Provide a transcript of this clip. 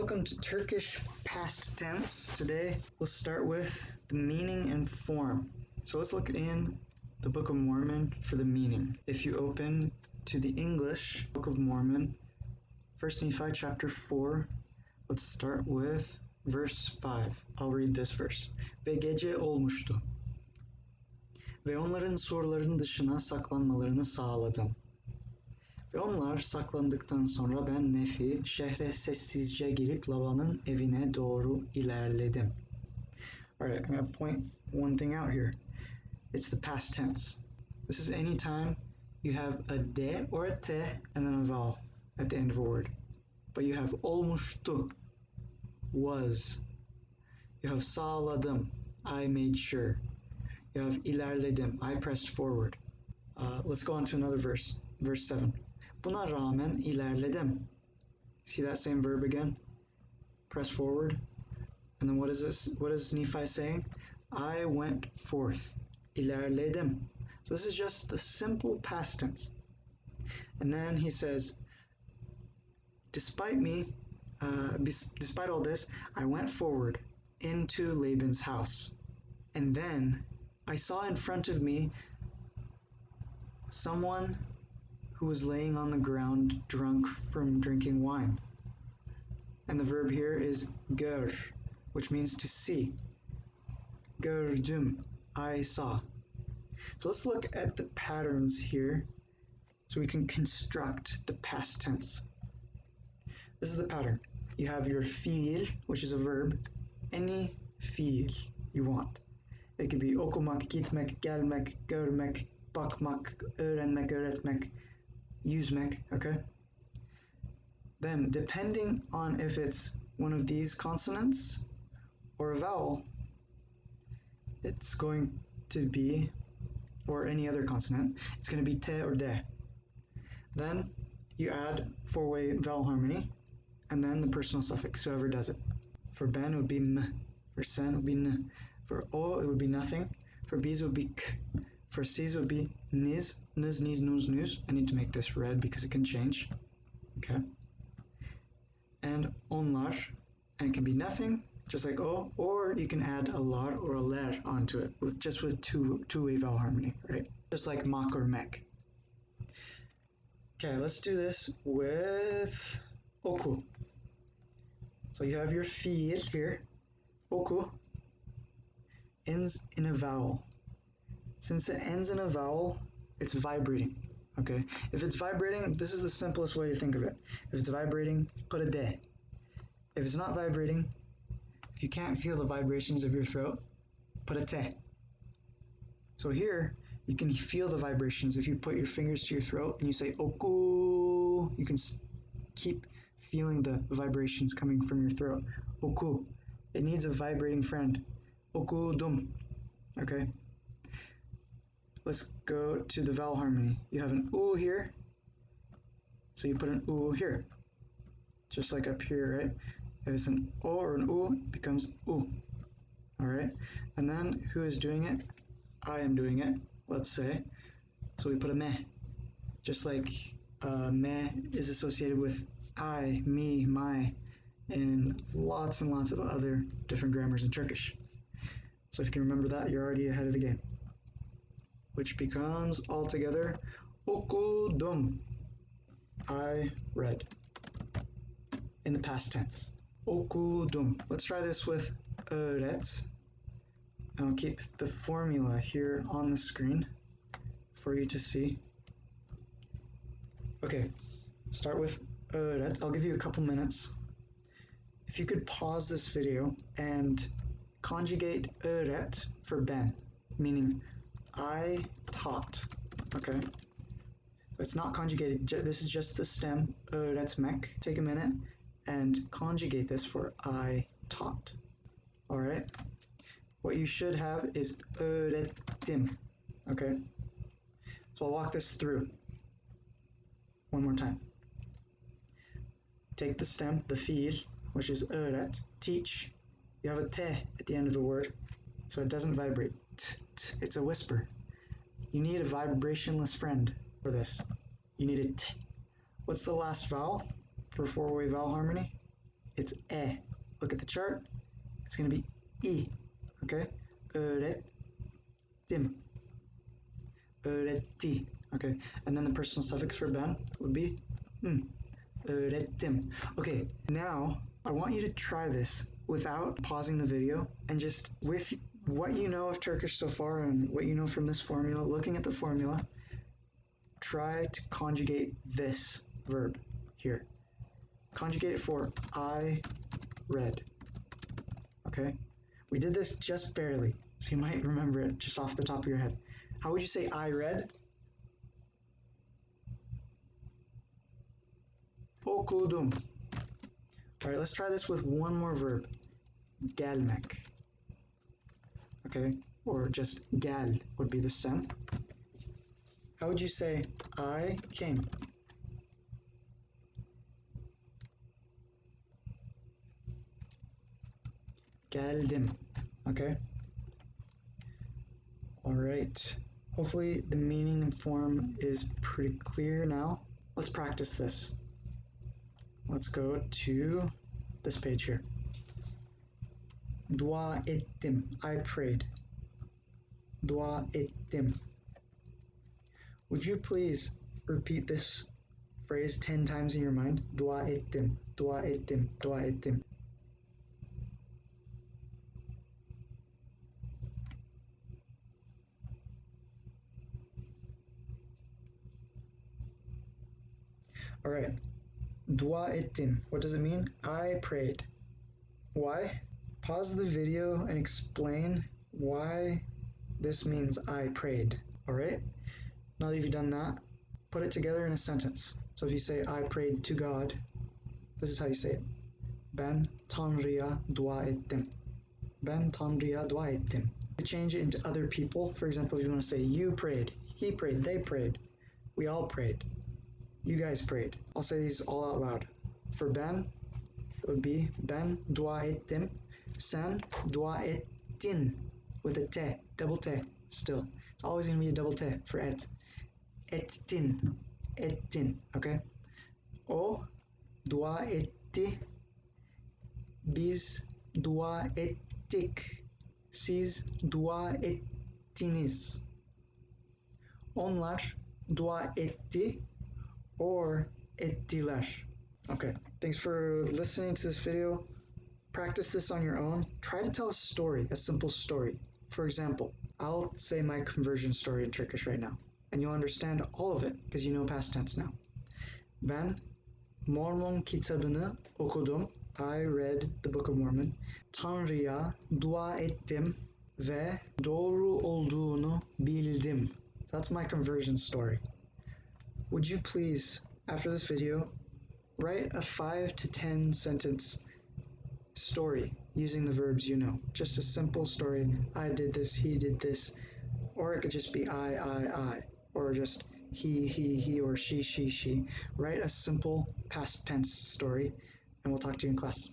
welcome to Turkish past tense. Today we'll start with the meaning and form. So let's look in the Book of Mormon for the meaning. If you open to the English Book of Mormon, 1 Nephi chapter 4, let's start with verse 5. I'll read this verse. Ve gece olmuştu. Ve onların surların dışına saklanmalarını sağladım. Ve onlar saklandıktan sonra ben Nefi şehre sessizce girip Laban'ın evine doğru ilerledim. Alright, I'm going to point one thing out here. It's the past tense. This is any time you have a de or a te and then a vowel at the end of a word. But you have olmuştu, was. You have sağladım, I made sure. You have ilerledim, I pressed forward. Let's go on to another verse, verse 7. Buna rağmen ilerledim. See that same verb again? Press forward. And then what is this? What is Nephi saying? I went forth. İlerledim. So this is just the simple past tense. And then he says, despite all this, I went forward into Laban's house. And then I saw in front of me someone who was laying on the ground drunk from drinking wine. And the verb here is gör, which means to see. Gördüm, I saw. So let's look at the patterns here so we can construct the past tense. This is the pattern. You have your fiil, which is a verb, any fiil you want. It could be okumak, gitmek, gelmek, görmek, bakmak, öğrenmek, öğretmek, yüzmek, okay? Then, depending on if it's one of these consonants or a vowel, it's going to be, or any other consonant, it's going to be te or de. Then you add four-way vowel harmony, and then the personal suffix, whoever does it. For ben, it would be m. For sen, it would be n. For o, it would be nothing. For b's, it would be k. For c's, it would be niz, niz, niz, nuz, nuz. I need to make this red because it can change. Okay. And onlar, and it can be nothing, just like o, or you can add a lar or a ler onto it, with two-way vowel harmony, right? Just like mak or mek. Okay, let's do this with oku. So you have your fiil here. Oku ends in a vowel. Since it ends in a vowel, it's vibrating, okay? If it's vibrating, this is the simplest way to think of it. If it's vibrating, put a de. If it's not vibrating, if you can't feel the vibrations of your throat, put a te. So here, you can feel the vibrations. If you put your fingers to your throat and you say oku, you can keep feeling the vibrations coming from your throat. Oku. It needs a vibrating friend. Okudum. Okay? Let's go to the vowel harmony. You have an oo here, so you put an oo here. Just like up here, right? If it's an o or an oo, it becomes oo. Alright? And then, who is doing it? I am doing it, let's say. So we put a meh. Just like meh is associated with I, me, my, and lots of other different grammars in Turkish. So if you can remember that, you're already ahead of the game. Which becomes altogether okudum. I read. In the past tense. Okudum. Let's try this with öğret. And I'll keep the formula here on the screen for you to see. Okay, start with öğret. I'll give you a couple minutes. If you could pause this video and conjugate öğret for ben, meaning I taught, okay? So it's not conjugated, this is just the stem, öğretmek. Take a minute and conjugate this for I taught, all right? What you should have is öğrettim, okay? So I'll walk this through one more time. Take the stem, the fiil, which is öğret, teach. You have a te at the end of the word, so it doesn't vibrate. It's a whisper. You need a vibrationless friend for this. You need a t. What's the last vowel for four-way vowel harmony? it's e. Look at the chart. It's going to be i. Okay? Öğrettim. Öğretti. Okay? And then the personal suffix for ben would be öğrettim. Okay, now I want you to try this without pausing the video and just with what you know of Turkish so far and what you know from this formula, looking at the formula, try to conjugate this verb here. Conjugate it for I read. Okay? We did this just barely, so you might remember it just off the top of your head. How would you say I read? Okudum. Alright, let's try this with one more verb. Gelmek. Okay? Or just gel would be the stem. How would you say I came? Geldim. Okay? Alright. Hopefully the meaning and form is pretty clear now. Let's practice this. Let's go to this page here. Dua ettim. I prayed. Dua ettim. Would you please repeat this phrase 10 times in your mind? Dua ettim. Dua ettim. Dua ettim. Alright. Dua ettim. What does it mean? I prayed. Why? Pause the video and explain why this means I prayed. Alright? Now that you've done that, put it together in a sentence. So if you say I prayed to God, this is how you say it. Ben Tanrı'ya dua ettim. Ben Tanrı'ya dua ettim. To change it into other people, for example, if you want to say you prayed, he prayed, they prayed, we all prayed, you guys prayed. I'll say these all out loud. For Ben, it would be Ben dua ettim. Sen dua ettin with a T, double T still. It's always going to be a double T for et. Ettin, ettin, okay? O dua etti. Biz dua ettik. Siz dua ettiniz. Onlar dua etti or ettiler. Okay, thanks for listening to this video. Practice this on your own. Try to tell a story, a simple story. For example, I'll say my conversion story in Turkish right now, and you'll understand all of it because you know past tense now. Ben Mormon kitabını okudum. I read the Book of Mormon. Tanrı'ya dua ettim ve doğru olduğunu bildim. That's my conversion story. Would you please, after this video, write a 5 to 10 sentence story using the verbs you know. Just a simple story. I did this, he did this. Or it could just be I. Or just he, or she. Write a simple past tense story, and we'll talk to you in class.